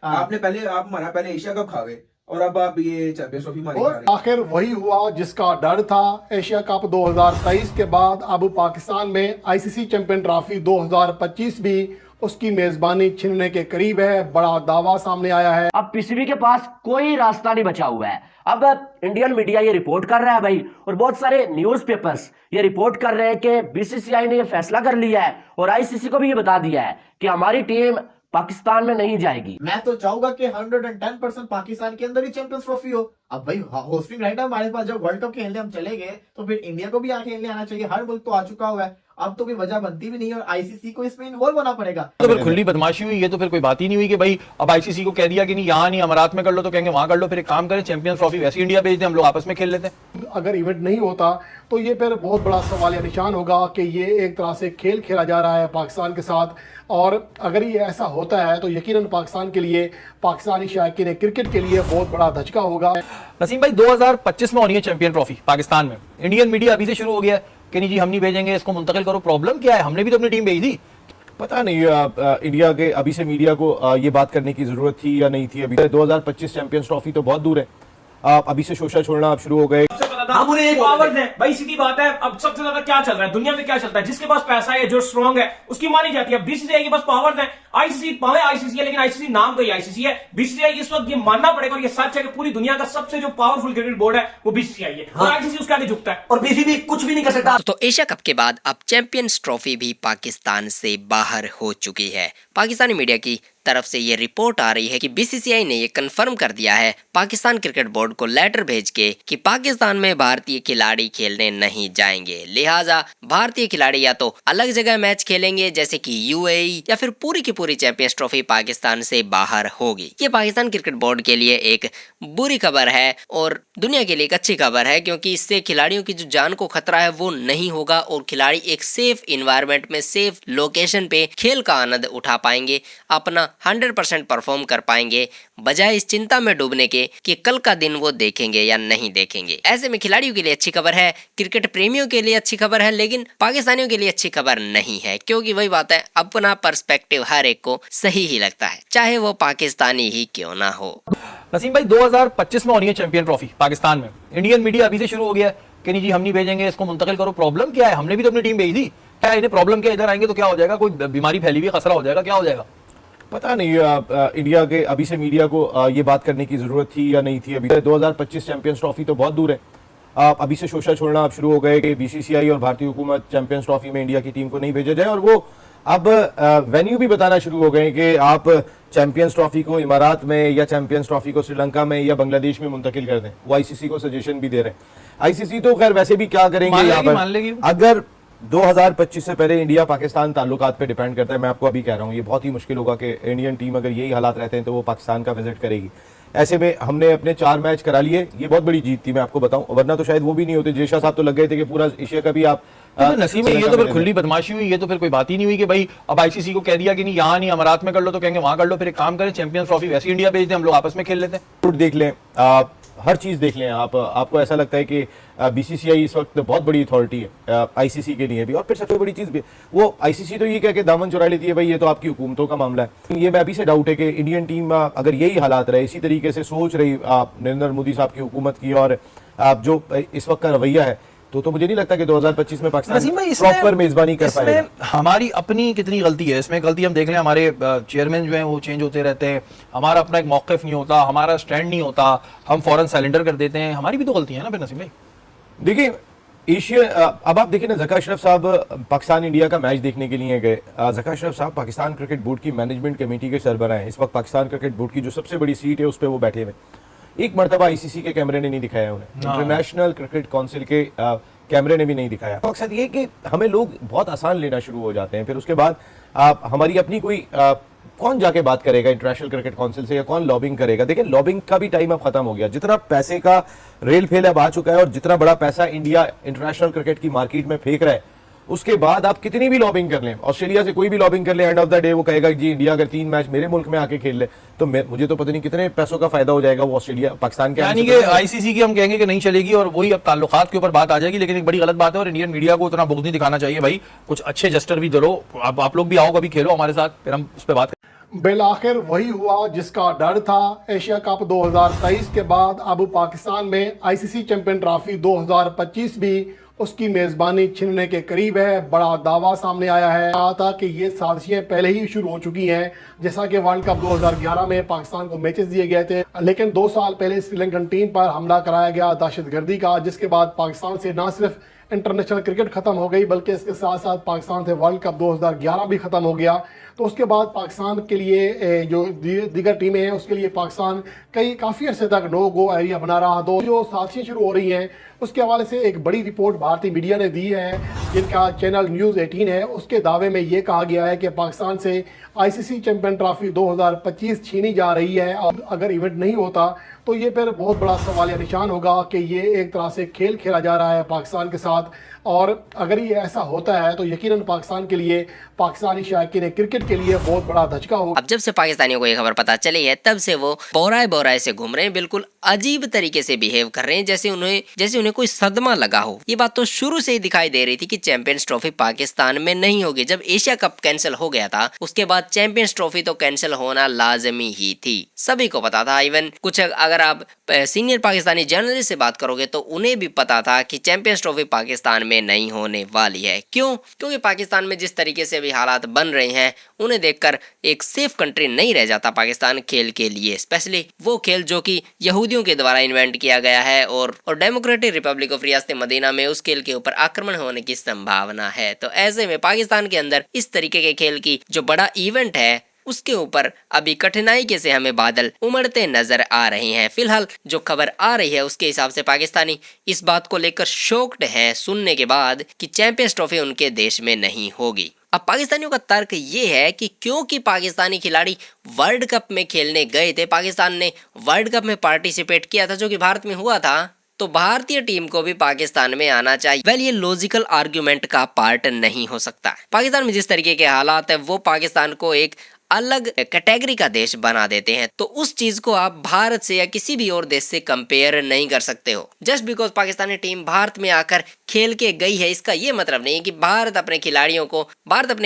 आपने पहले आप हमारा पहले एशिया कप खा गए और अब आप ये चैंपियंस ट्रॉफी हमारी खा और रहे हैं। आखिर वही हुआ जिसका डर था। एशिया कप 2023 के बाद अब पाकिस्तान में आईसीसी चैंपियन ट्रॉफी 2025 भी उसकी मेजबानी छीनने के करीब है। बड़ा दावा सामने आया है। अब पीसीबी के पास कोई रास्ता नहीं बचा हुआ है। अब इंडियन मीडिया ये रिपोर्ट कर रहा है भाई, और बहुत सारे न्यूज़पेपर्स ये रिपोर्ट कर रहे हैं कि बीसीसीआई ने ये फैसला कर लिया है और आईसीसी को भी ये बता दिया है कि हमारी टीम पाकिस्तान में नहीं जाएगी। मैं तो चाहूंगा कि 110% पाकिस्तान के अंदर ही चैंपियंस ट्रॉफी हो। अब भाई होस्टिंग राइट है हमारे पास, जब वर्ल्ड कप खेलने हम चले गए तो फिर इंडिया को भी यहाँ खेलने आना चाहिए। हर मुल्क तो आ चुका हुआ है, अब तो कोई वजह बनती भी नहीं है और आईसीसी को इसमें इन्वॉल्व होना पड़ेगा। तो फिर खुली बदमाशी हुई, ये तो फिर कोई बात ही नहीं हुई कि भाई अब आईसीसी को कह दिया कि नहीं यहाँ नहीं अमारात में कर लो, तो कहेंगे वहां कर लो। फिर एक काम करें, चैंपियंस ट्रॉफी वैसे इंडिया भेज दें, हम लोग आपस में खेल लेते हैं। अगर इवेंट नहीं होता तो ये फिर बहुत बड़ा सवालिया निशान होगा कि ये एक तरह से खेल खेला जा रहा है पाकिस्तान के साथ। और अगर ये ऐसा होता है तो यकीनन पाकिस्तान के लिए, पाकिस्तानी शायकीन क्रिकेट के लिए बहुत बड़ा धचका होगा। नसीम भाई 2025 में होनी है चैंपियन ट्रॉफी पाकिस्तान में। इंडियन मीडिया अभी से शुरू हो गया है कि नहीं जी हम नहीं भेजेंगे, इसको मुंतकिल करो। प्रॉब्लम क्या है? हमने भी तो अपनी टीम भेजी थी। पता नहीं इंडिया के अभी से मीडिया को ये बात करने की जरूरत थी या नहीं थी। अभी 2025 चैंपियंस ट्रॉफी तो बहुत दूर है। अभी से शोशा छोड़ना आप शुरू हो गए। हम उन्हें पावर्स हैं भाई, सीधी बात है। अब सबसे ज्यादा क्या चल रहा है दुनिया में, क्या चलता है? जिसके पास पैसा है, जो स्ट्रांग है, उसकी मानी जाती है। बीसीसीआई के पास पावर्स है, आईसीसी पावे आईसीसी है, लेकिन आईसीसी नाम तो आईसीसी है। बीसीसीआई इस वक्त ये मानना पड़ेगा और ये सच है कि पूरी दुनिया का सबसे जो पावरफुल क्रिकेट बोर्ड है वो बीसीसीआई है। और आईसीसी उसके आगे झुकता है और बीसीबी कुछ भी नहीं कर सकता। तो एशिया कप के बाद अब चैंपियंस ट्रॉफी भी पाकिस्तान से बाहर हो चुकी है। पाकिस्तानी मीडिया की तरफ से ये रिपोर्ट आ रही है कि बीसीसीआई ने ये कंफर्म कर दिया है पाकिस्तान क्रिकेट बोर्ड को लेटर भेज के कि पाकिस्तान में भारतीय खिलाड़ी खेलने नहीं जाएंगे। लिहाजा भारतीय खिलाड़ी या तो अलग जगह मैच खेलेंगे जैसे कि यूएई, या फिर पूरी की पूरी चैंपियंस ट्रॉफी पाकिस्तान से बाहर होगी। ये पाकिस्तान क्रिकेट बोर्ड के लिए एक बुरी खबर है और दुनिया के लिए एक अच्छी खबर है, क्योंकि इससे खिलाड़ियों की जो जान को खतरा है वो नहीं होगा और खिलाड़ी एक सेफ इन्वायरमेंट में, सेफ लोकेशन पे खेल का आनंद उठा पाएंगे, अपना 100% परफॉर्म कर पाएंगे, बजाय इस चिंता में डूबने के कि कल का दिन वो देखेंगे या नहीं देखेंगे। ऐसे में खिलाड़ियों के लिए अच्छी खबर है, क्रिकेट प्रेमियों के लिए अच्छी खबर है, लेकिन पाकिस्तानियों के लिए अच्छी खबर नहीं है, क्योंकि वही बात है, अपना पर्सपेक्टिव हर एक को सही ही लगता है, चाहे वो पाकिस्तानी ही क्यों ना हो। नसीम भाई 2025 में होनी है चैंपियन ट्रॉफी पाकिस्तान में। इंडियन मीडिया अभी से शुरू हो गया है कि नहीं जी हम नहीं भेजेंगे, इसको मुंतकिल करो। प्रॉब्लम क्या है? हमने भी तो अपनी टीम भेजी थी। क्या इन्हें प्रॉब्लम क्या? इधर आएंगे तो क्या हो जाएगा? कोई बीमारी फैली हुई, खतरा हो जाएगा, क्या हो जाएगा? पता नहीं इंडिया के अभी से मीडिया को ये बात करने की जरूरत थी या नहीं थी। अभी 2025 चैंपियंस ट्रॉफी तो बहुत दूर है। अभी से शोशा छोड़ना आप शुरू हो गए कि बीसीसीआई और भारतीय हुकूमत चैंपियंस ट्रॉफी में इंडिया की टीम को नहीं भेजा जाए, और वो अब वेन्यू भी बताना शुरू हो गए कि आप चैंपियंस ट्रॉफी को इमारात में या चैंपियंस ट्रॉफी को श्रीलंका में या बांग्लादेश में मुंतकिल कर दें। वो आईसीसी को सजेशन भी दे रहे हैं। आईसीसी तो खैर वैसे भी क्या करेंगे यहाँ पर, अगर 2025 से पहले इंडिया पाकिस्तान ताल्लुकात पे डिपेंड करता है। मैं आपको अभी कह रहा हूँ ये बहुत ही मुश्किल होगा कि इंडियन टीम अगर यही हालात रहते हैं तो वो पाकिस्तान का विजिट करेगी। ऐसे में हमने अपने 4 मैच करा लिए, ये बहुत बड़ी जीत थी मैं आपको बताऊं, वरना तो शायद वो भी नहीं होते। जेशा साहब तो लग गए थे कि पूरा एशिया का भी आप नसीब, ये तो फिर खुली बदमाशी हुई, ये तो फिर कोई बात ही नहीं हुई कि भाई अब आईसीसी को कह दिया कि नहीं यहाँ नहीं अमारात में कर लो, तो कहेंगे वहां कर लो। फिर एक काम करें, चैंपियंस ट्रॉफी वैसे इंडिया भेज दें, हम लोग आपस में खेल लेते हैं। देख लें, हर चीज देख लें आप। आपको ऐसा लगता है कि बीसीसीआई इस वक्त बहुत बड़ी अथॉरिटी है आईसीसी के लिए भी, और फिर सबसे बड़ी चीज भी वो आईसीसी तो ये कह के दामन चुरा लेती है भाई ये तो आपकी हुकूमतों का मामला है। ये मैं अभी से डाउट है कि इंडियन टीम अगर यही हालात रहे, इसी तरीके से सोच रही नरेंद्र मोदी साहब की हुकूमत की और जो इस वक्त का रवैया है, तो मुझे नहीं लगता कि 2025 में पाकिस्तान प्रॉपर मेजबानी कर पाएगा। हमारी अपनी कितनी गलती है इसमें? गलती हम देख लें, हमारे चेयरमैन जो हैं वो चेंज होते रहते हैं, हमारा अपना एक मौक़िफ़ नहीं होता, हमारा स्टैंड नहीं होता, हम फौरन सरेंडर कर देते हैं। हमारी भी तो गलती है ना फिर नसीम भाई। देखिए एशिया, अब आप देखिए ना, ज़का अशरफ साहब पाकिस्तान इंडिया का मैच देखने के लिए गए। ज़का अशरफ साहब पाकिस्तान क्रिकेट बोर्ड की मैनेजमेंट कमेटी के सरबराह हैं। इस वक्त पाकिस्तान क्रिकेट बोर्ड की जो सबसे बड़ी सीट है उस पर वो बैठे हुए। एक मरतबा आईसीसी के कैमरे ने नहीं दिखाया उन्हें, इंटरनेशनल क्रिकेट काउंसिल के कैमरे ने भी नहीं दिखाया। तो मकसद ये कि हमें लोग बहुत आसान लेना शुरू हो जाते हैं। फिर उसके बाद हमारी अपनी कोई कौन जाके बात करेगा इंटरनेशनल क्रिकेट काउंसिल से, या कौन लॉबिंग करेगा? देखिए लॉबिंग का भी टाइम अब खत्म हो गया। जितना पैसे का रेल फेल अब आ चुका है और जितना बड़ा पैसा इंडिया इंटरनेशनल क्रिकेट की मार्केट में फेंक रहा है, उसके बाद आप कितनी भी लॉबिंग कर लें, ऑस्ट्रेलिया से कोई भी लॉबिंग कर ले, एंड ऑफ द डे वो कहेगा जी इंडिया अगर 3 मैच मेरे मुल्क में आके खेल ले तो मुझे तो पता नहीं कितने पैसों का फायदा हो जाएगा वो ऑस्ट्रेलिया पाकिस्तान के। यानी कि आईसीसी की हम कहेंगे कि नहीं चलेगी और वही अब ताल्लुकात के ऊपर बात आ जाएगी, लेकिन एक बड़ी गलत बात है और इंडियन मीडिया को उतना बुग़्ज़ नहीं दिखाना चाहिए भाई। कुछ अच्छे जस्टर भी दो, आप लोग भी आओ कभी खेलो हमारे साथ, फिर हम उस पर बात करें। बिल आखिर वही हुआ जिसका डर था। एशिया कप 2023 के बाद अब पाकिस्तान में आईसीसी चैंपियन ट्रॉफी 2025 भी उसकी मेजबानी छीनने के करीब है। बड़ा दावा सामने आया है, कहा था कि ये साजिशें पहले ही शुरू हो चुकी हैं। जैसा कि वर्ल्ड कप 2011 में पाकिस्तान को मैचेस दिए गए थे, लेकिन 2 साल पहले श्रीलंकन टीम पर हमला कराया गया दहशतगर्दी का, जिसके बाद पाकिस्तान से न सिर्फ इंटरनेशनल क्रिकेट खत्म हो गई बल्कि इसके साथ साथ पाकिस्तान से वर्ल्ड कप 2011 भी खत्म हो गया। तो उसके बाद पाकिस्तान के लिए जो दीगर टीमें हैं उसके लिए पाकिस्तान काफ़ी अर्से तक नो गो एरिया बना रहा। तो जो साजिशें शुरू हो रही हैं उसके हवाले से एक बड़ी रिपोर्ट भारतीय मीडिया ने दी है, जिनका चैनल न्यूज़ 18 है। उसके दावे में ये कहा गया है कि पाकिस्तान से आईसीसी चैंपियन ट्रॉफी 2025 छीनी जा रही है। और अगर इवेंट नहीं होता तो ये फिर बहुत बड़ा सवालिया निशान होगा कि ये एक तरह से खेल खेला जा रहा है पाकिस्तान के साथ। और अगर ये ऐसा होता है तो यकीनन पाकिस्तान के लिए, पाकिस्तानी शायकीन क्रिकेट के लिए बहुत बड़ा धचका होगा। अब जब से पाकिस्तानियों को ये खबर पता चली है तब से वो बोराए से घूम रहे हैं, बिल्कुल अजीब तरीके से बिहेव कर रहे हैं, जैसे उन्हें कोई सदमा लगा हो। ये बात तो शुरू से ही दिखाई दे रही थी कि चैंपियंस ट्रॉफी पाकिस्तान में नहीं होगी। जब एशिया कप कैंसिल हो गया था उसके बाद चैंपियंस ट्रॉफी तो कैंसिल होना लाजमी ही थी, सभी को पता था। इवन कुछ अगर आप सीनियर पाकिस्तानी जर्नलिस्ट से बात करोगे तो उन्हें भी पता था कि चैंपियंस ट्रॉफी पाकिस्तान में नहीं होने वाली है। क्यों? क्योंकि पाकिस्तान में जिस तरीके से अभी हालात बन रहे हैं उन्हें देखकर एक सेफ कंट्री नहीं रह जाता पाकिस्तान खेल के लिए, स्पेशली वो खेल जो कि यहूदियों के द्वारा इन्वेंट किया गया है और डेमोक्रेटिक रिपब्लिक ऑफ रियासत मदीना में उस खेल के ऊपर आक्रमण होने की संभावना है। तो ऐसे में पाकिस्तान के अंदर इस तरीके के खेल की जो बड़ा इवेंट है उसके ऊपर अभी कठिनाई के से हमें बादल उमड़ते नजर आ रहे हैं। फिलहाल जो खबर आ रही है उसके हिसाब से पाकिस्तानी इस बात को लेकर शॉक्ड हैं सुनने के बाद कि चैंपियंस ट्रॉफी उनके देश में नहीं होगी। अब पाकिस्तानियों का तर्क ये है कि क्योंकि पाकिस्तानी खिलाड़ी वर्ल्ड कप में खेलने गए थे, पाकिस्तान ने वर्ल्ड कप में पार्टिसिपेट किया था जो कि भारत में हुआ था, तो भारतीय टीम को भी पाकिस्तान में आना चाहिए। वेल, ये लॉजिकल आर्ग्यूमेंट का पार्ट नहीं हो सकता। पाकिस्तान में जिस तरीके के हालात है वो पाकिस्तान को एक अलग कैटेगरी का देश बना देते हैं, तो उस चीज को आप भारत से या किसी भी और देश से कंपेयर नहीं कर सकते हो। Just because Pakistani team Bharat में आकर खेल के गई है इसका ये मतलब नहीं कि भारत अपने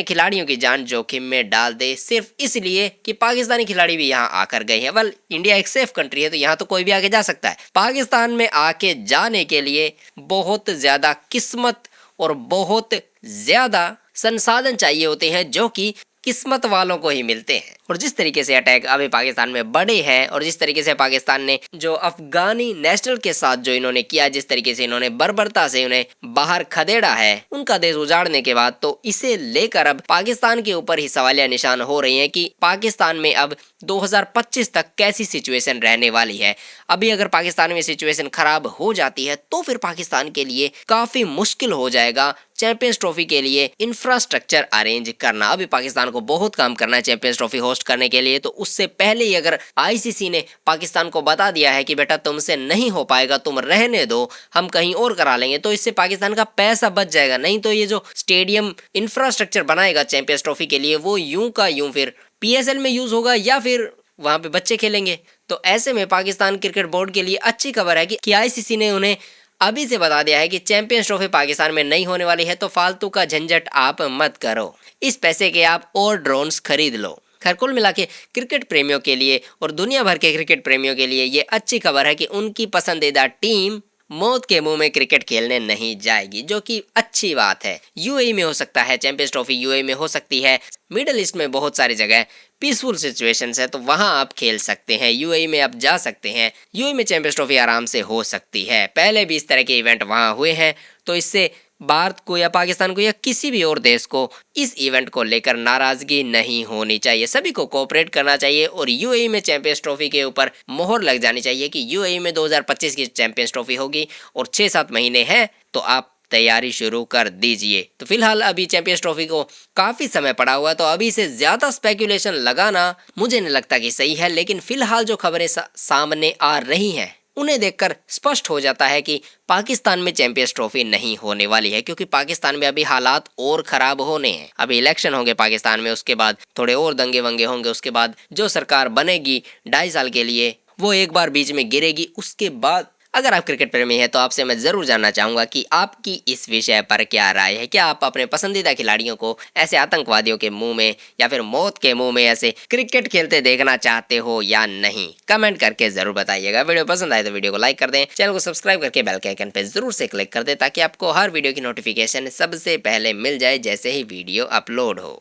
खिलाड़ियों की जान जोखिम में डाल दे सिर्फ इसलिए कि पाकिस्तानी खिलाड़ी भी यहाँ आकर गए हैं। वेल, इंडिया एक सेफ कंट्री है तो यहाँ तो कोई भी आके जा सकता है। पाकिस्तान में आके जाने के लिए बहुत ज्यादा किस्मत और बहुत ज्यादा संसाधन चाहिए होते हैं जो कि किस्मत वालों को ही मिलते हैं। और जिस तरीके से अटैक अभी पाकिस्तान में बढ़े हैं और जिस तरीके से पाकिस्तान ने जो अफगानी नेशनल के साथ जो इन्होंने किया, जिस तरीके से इन्होंने बर्बरता से उन्हें बाहर खदेड़ा है उनका देश उजाड़ने के बाद, तो इसे लेकर अब पाकिस्तान के ऊपर ही सवालिया निशान हो रही हैं कि पाकिस्तान में अब 2025 तक कैसी सिचुएशन रहने वाली है। अभी अगर पाकिस्तान में सिचुएशन खराब हो जाती है तो फिर पाकिस्तान के लिए काफी मुश्किल हो जाएगा चैंपियंस ट्रॉफी के लिए इंफ्रास्ट्रक्चर अरेंज करना। अभी पाकिस्तान को बहुत काम करना है चैंपियंस ट्रॉफी होस्ट करने के लिए, तो उससे पहले ही अगर आईसीसी ने पाकिस्तान को बता दिया है कि बेटा तुमसे नहीं हो पाएगा, तुम रहने दो, हम कहीं और करा लेंगे, तो इससे पाकिस्तान का पैसा बच जाएगा। नहीं तो ये जो स्टेडियम इंफ्रास्ट्रक्चर बनाएगा चैंपियंस ट्रॉफी के लिए वो यूं का यूं फिर पीएसएल में यूज होगा या फिर वहां पे बच्चे खेलेंगे। तो ऐसे में पाकिस्तान क्रिकेट बोर्ड के लिए अच्छी खबर है कि आईसीसी ने उन्हें अभी से बता दिया है कि चैंपियंस ट्रॉफी पाकिस्तान में नहीं होने वाली है, तो फालतू का झंझट आप मत करो, इस पैसे के आप और ड्रोन्स खरीद लो। खैर, कुल मिला के क्रिकेट प्रेमियों के लिए और दुनिया भर के क्रिकेट प्रेमियों के लिए ये अच्छी खबर है कि उनकी पसंदीदा टीम मौत के मुंह में क्रिकेट खेलने नहीं जाएगी, जो कि अच्छी बात है। यूएई में हो सकता है चैंपियंस ट्रॉफी, यूएई में हो सकती है, मिडिल ईस्ट में बहुत सारी जगह पीसफुल सिचुएशंस है तो वहां आप खेल सकते हैं, यूएई में आप जा सकते हैं, यूएई में चैंपियंस ट्रॉफी आराम से हो सकती है। पहले भी इस तरह के इवेंट वहां हुए हैं, तो इससे भारत को या पाकिस्तान को या किसी भी और देश को इस इवेंट को लेकर नाराजगी नहीं होनी चाहिए, सभी को कोऑपरेट करना चाहिए और यूएई में चैंपियंस ट्रॉफी के ऊपर मोहर लग जानी चाहिए कि यूएई में 2025 की चैंपियंस ट्रॉफी होगी और 6-7 महीने हैं तो आप तैयारी शुरू कर दीजिए। तो फिलहाल अभी चैंपियंस ट्रॉफी को काफी समय पड़ा हुआ है, तो अभी से ज्यादा स्पेकुलेशन लगाना मुझे नहीं लगता कि सही है, लेकिन फिलहाल जो खबरें सामने आ रही हैं उन्हें देखकर स्पष्ट हो जाता है कि पाकिस्तान में चैंपियंस ट्रॉफी नहीं होने वाली है, क्योंकि पाकिस्तान में अभी हालात और खराब होने हैं। अभी इलेक्शन होंगे पाकिस्तान में, उसके बाद थोड़े और दंगे वंगे होंगे, उसके बाद जो सरकार बनेगी 2.5 साल के लिए वो एक बार बीच में गिरेगी, उसके बाद अगर आप क्रिकेट प्रेमी है तो आपसे मैं जरूर जानना चाहूंगा कि आपकी इस विषय पर क्या राय है। क्या आप अपने पसंदीदा खिलाड़ियों को ऐसे आतंकवादियों के मुंह में या फिर मौत के मुंह में ऐसे क्रिकेट खेलते देखना चाहते हो या नहीं, कमेंट करके जरूर बताइएगा। वीडियो पसंद आए तो वीडियो को लाइक कर दें, चैनल को सब्सक्राइब करके बेल के आइकन पे जरूर से क्लिक कर दें ताकि आपको हर वीडियो की नोटिफिकेशन सबसे पहले मिल जाए जैसे ही वीडियो अपलोड हो।